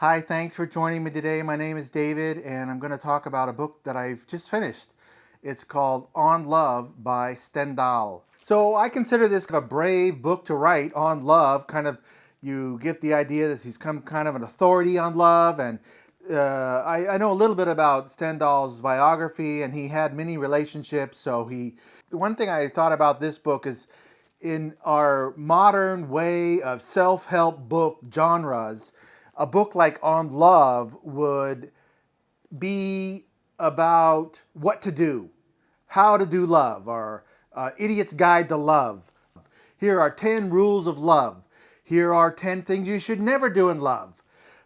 Hi, thanks for joining me today. My name is David, and I'm going to talk about a book that I've just finished. It's called On Love by Stendhal. So I consider this a brave book to write on love. You get the idea that he's kind of an authority on love, and I know a little bit about Stendhal's biography, and he had many relationships. One thing I thought about this book is, in our modern way of self-help book genres, a book like On Love would be about what to do, how to do love, or Idiot's Guide to Love. Here are 10 rules of love. Here are 10 things you should never do in love.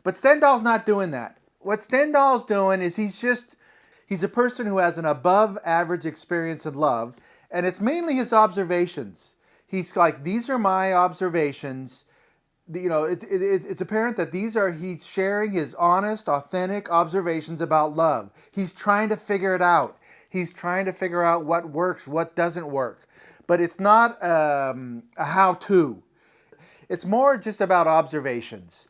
But Stendhal's not doing that. What Stendhal's doing is he's a person who has an above average experience in love, and it's mainly his observations. He's like, these are my observations. It's apparent that he's sharing his honest, authentic observations about love. He's trying to figure it out. He's trying to figure out what works, what doesn't work. But it's not a how-to. It's more just about observations.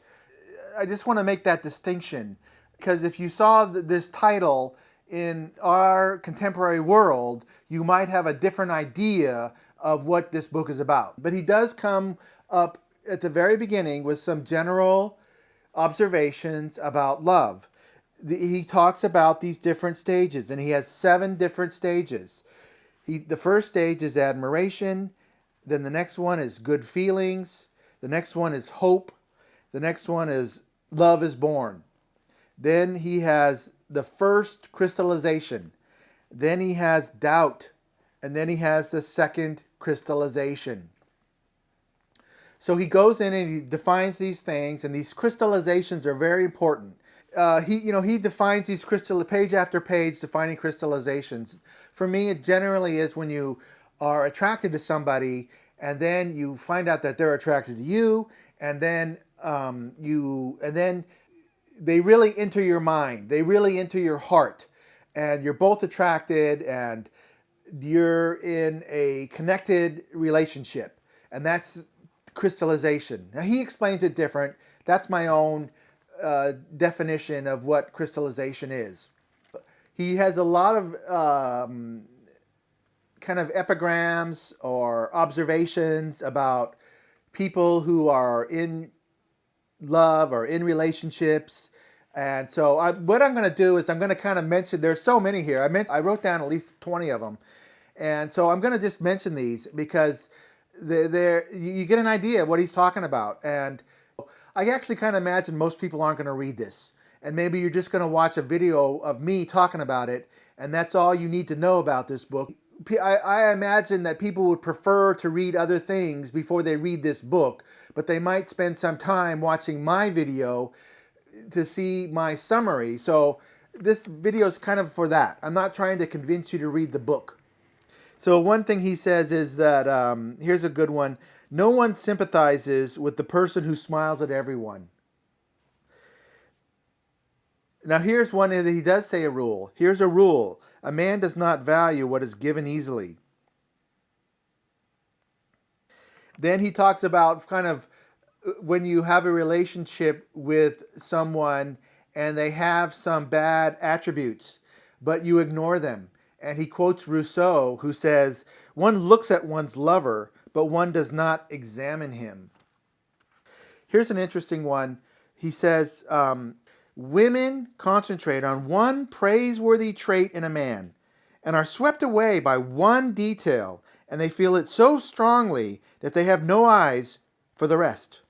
I just want to make that distinction, because if you saw this title in our contemporary world, you might have a different idea of what this book is about. But he does come up at the very beginning with some general observations about love. He talks about these different stages, and he has 7 different stages. The first stage is admiration, then the next one is good feelings, the next one is hope, the next one is love is born. Then he has the first crystallization, then he has doubt, and then he has the second crystallization. So he goes in and he defines these things, and these crystallizations are very important. He defines these page after page, defining crystallizations. For me, it generally is when you are attracted to somebody, and then you find out that they're attracted to you, and then they really enter your mind, they really enter your heart, and you're both attracted, and you're in a connected relationship, and that's crystallization. Now he explains it different. That's my own definition of what crystallization is. He has a lot of kind of epigrams or observations about people who are in love or in relationships. And so what I'm going to do is I'm going to kind of mention, there's so many here. I wrote down at least 20 of them. And so I'm going to just mention these because you get an idea of what he's talking about. And I actually kind of imagine most people aren't going to read this. And maybe you're just going to watch a video of me talking about it, and that's all you need to know about this book. I imagine that people would prefer to read other things before they read this book, but they might spend some time watching my video to see my summary. So this video is kind of for that. I'm not trying to convince you to read the book. So one thing he says is that, here's a good one, no one sympathizes with the person who smiles at everyone. Now here's one that he does say a rule. Here's a rule. A man does not value what is given easily. Then he talks about kind of when you have a relationship with someone and they have some bad attributes, but you ignore them. And he quotes Rousseau, who says, one looks at one's lover, but one does not examine him. Here's an interesting one. He says, women concentrate on one praiseworthy trait in a man and are swept away by one detail, and they feel it so strongly that they have no eyes for the rest.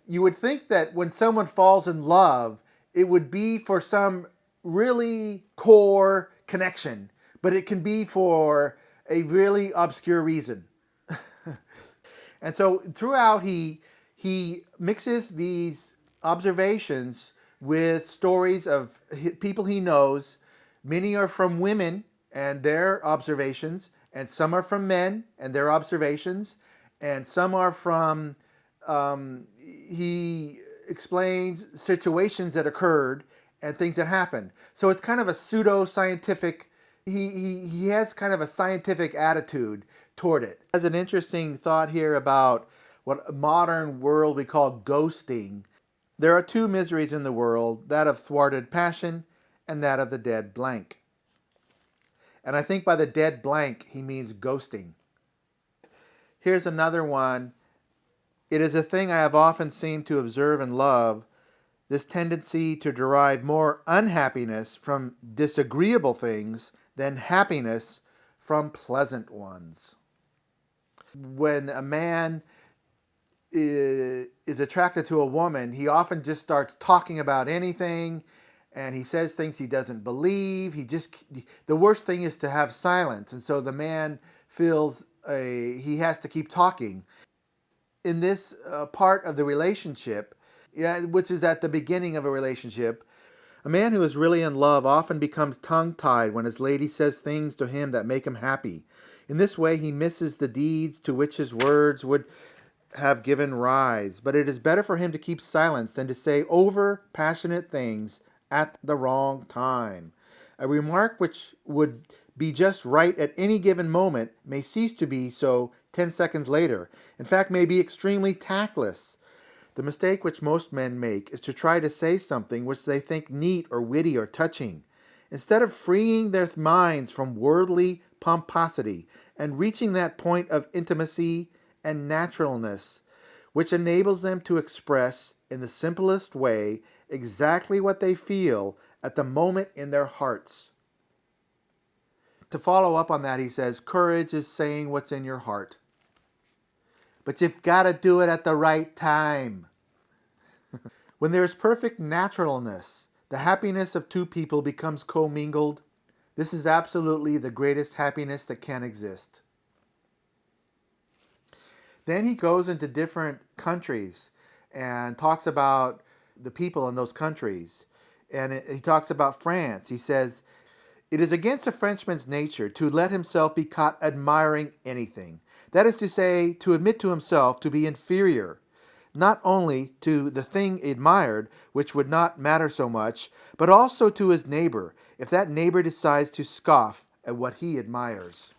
You would think that when someone falls in love, it would be for some really core connection, but it can be for a really obscure reason. And so throughout he mixes these observations with stories of people he knows. Many are from women and their observations, and some are from men and their observations, and some are from, he explains situations that occurred and things that happened. So it's kind of a pseudo-scientific, he has kind of a scientific attitude toward it. Has an interesting thought here about what a modern world we call ghosting. There are two miseries in the world, that of thwarted passion and that of the dead blank. And I think by the dead blank, he means ghosting. Here's another one. It is a thing I have often seemed to observe in love, this tendency to derive more unhappiness from disagreeable things than happiness from pleasant ones. When a man is attracted to a woman, he often just starts talking about anything, and he says things he doesn't believe. The worst thing is to have silence, and so the man feels he has to keep talking. In this part of the relationship, yeah, which is at the beginning of a relationship, a man who is really in love often becomes tongue-tied when his lady says things to him that make him happy. In this way, he misses the deeds to which his words would have given rise. But it is better for him to keep silence than to say over passionate things at the wrong time. A remark which would be just right at any given moment may cease to be so 10 seconds later. In fact, may be extremely tactless. The mistake which most men make is to try to say something which they think neat or witty or touching. Instead of freeing their minds from worldly pomposity and reaching that point of intimacy and naturalness which enables them to express in the simplest way exactly what they feel at the moment in their hearts. To follow up on that, he says, courage is saying what's in your heart. But you've got to do it at the right time. When there is perfect naturalness, the happiness of two people becomes commingled. This is absolutely the greatest happiness that can exist. Then he goes into different countries and talks about the people in those countries. And he talks about France. He says, it is against a Frenchman's nature to let himself be caught admiring anything. That is to say, to admit to himself to be inferior, not only to the thing admired, which would not matter so much, but also to his neighbor, if that neighbor decides to scoff at what he admires.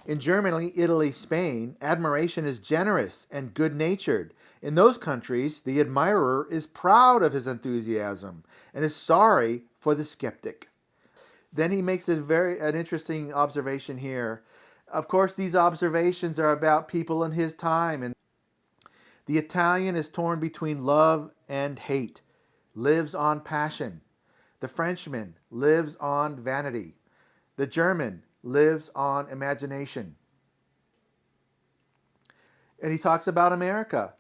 In Germany, Italy, Spain, admiration is generous and good-natured. In those countries, the admirer is proud of his enthusiasm and is sorry for the skeptic. Then he makes an interesting observation here. Of course, these observations are about people in his time, and the Italian is torn between love and hate, lives on passion. The Frenchman lives on vanity. The German lives on imagination. And he talks about America.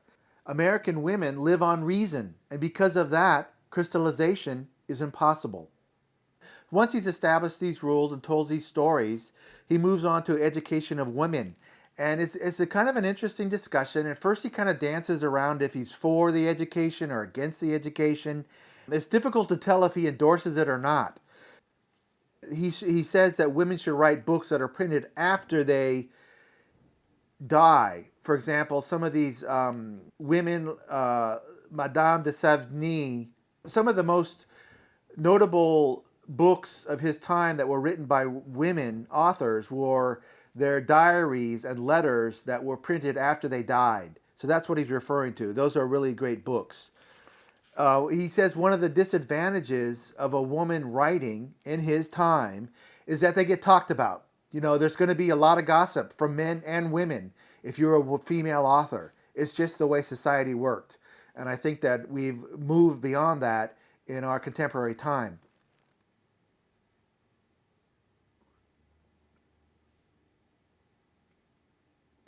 American women live on reason, and because of that, crystallization is impossible. Once he's established these rules and told these stories, he moves on to education of women. And it's a kind of an interesting discussion. At first, he kind of dances around if he's for the education or against the education. It's difficult to tell if he endorses it or not. He says that women should write books that are printed after they die. For example, some of these women, Madame de Savigny, some of the most notable books of his time that were written by women authors were their diaries and letters that were printed after they died. So that's what he's referring to. Those are really great books. He says one of the disadvantages of a woman writing in his time is that they get talked about. You know, there's going to be a lot of gossip from men and women if you're a female author. It's just the way society worked. And I think that we've moved beyond that in our contemporary time.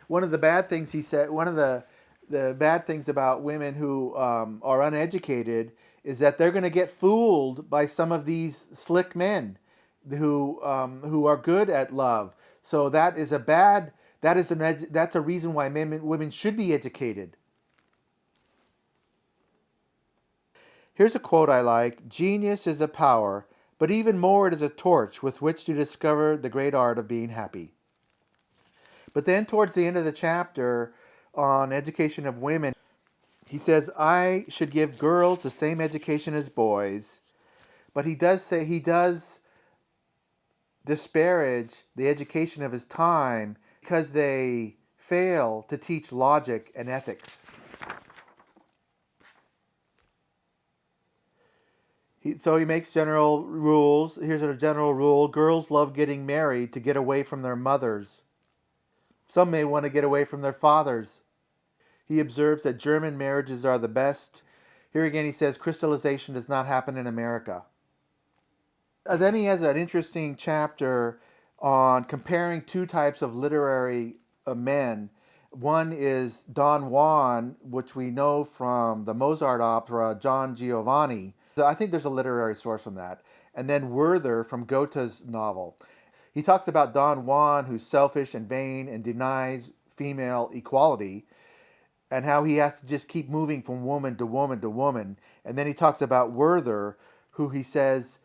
One of the bad things he said, one of the bad things about women who are uneducated is that they're going to get fooled by some of these slick men who are good at love. So that is a bad, that's a reason why women should be educated. Here's a quote I like: genius is a power, but even more it is a torch with which to discover the great art of being happy. But then towards the end of the chapter on education of women, he says, I should give girls the same education as boys, but he does disparage the education of his time because they fail to teach logic and ethics. So he makes general rules. Here's a general rule. Girls love getting married to get away from their mothers. Some may want to get away from their fathers. He observes that German marriages are the best. Here again he says crystallization does not happen in America. Then he has an interesting chapter on comparing two types of literary men. One is Don Juan, which we know from the Mozart opera Don Giovanni. I think there's a literary source from that. And then Werther from Goethe's novel. He talks about Don Juan, who's selfish and vain and denies female equality, and how he has to just keep moving from woman to woman to woman. And then he talks about Werther, who he says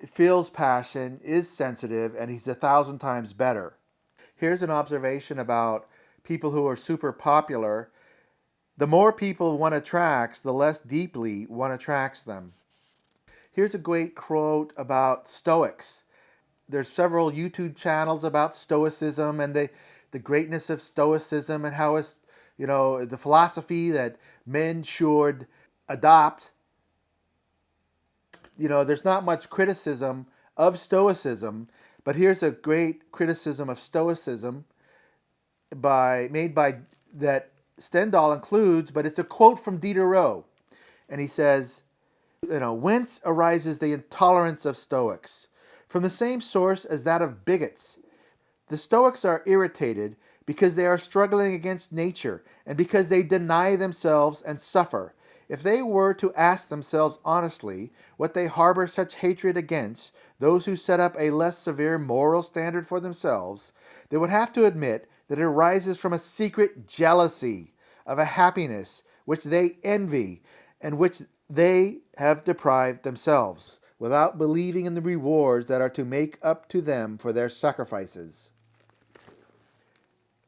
feels passion, is sensitive, and he's 1,000 times better. Here's an observation about people who are super popular. The more people one attracts, the less deeply one attracts them. Here's a great quote about Stoics. There's several YouTube channels about Stoicism and the greatness of Stoicism and how it's, the philosophy that men should adopt. There's not much criticism of Stoicism, but here's a great criticism of Stoicism made by that Stendhal includes, but it's a quote from Diderot. And he says, whence arises the intolerance of Stoics? From the same source as that of bigots. The Stoics are irritated because they are struggling against nature and because they deny themselves and suffer. If they were to ask themselves honestly what they harbor such hatred against, those who set up a less severe moral standard for themselves, they would have to admit that it arises from a secret jealousy of a happiness which they envy and which they have deprived themselves, without believing in the rewards that are to make up to them for their sacrifices.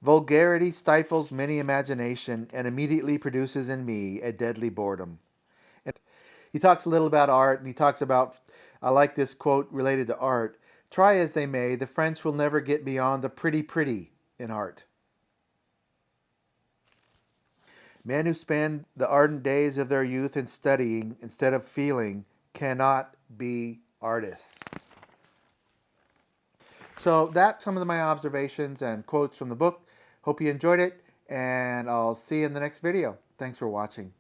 Vulgarity stifles many imagination and immediately produces in me a deadly boredom. And he talks a little about art, and he talks about, I like this quote related to art, try as they may, the French will never get beyond the pretty in art. Men who spend the ardent days of their youth in studying instead of feeling cannot be artists. So that's some of my observations and quotes from the book. Hope you enjoyed it, and I'll see you in the next video. Thanks for watching.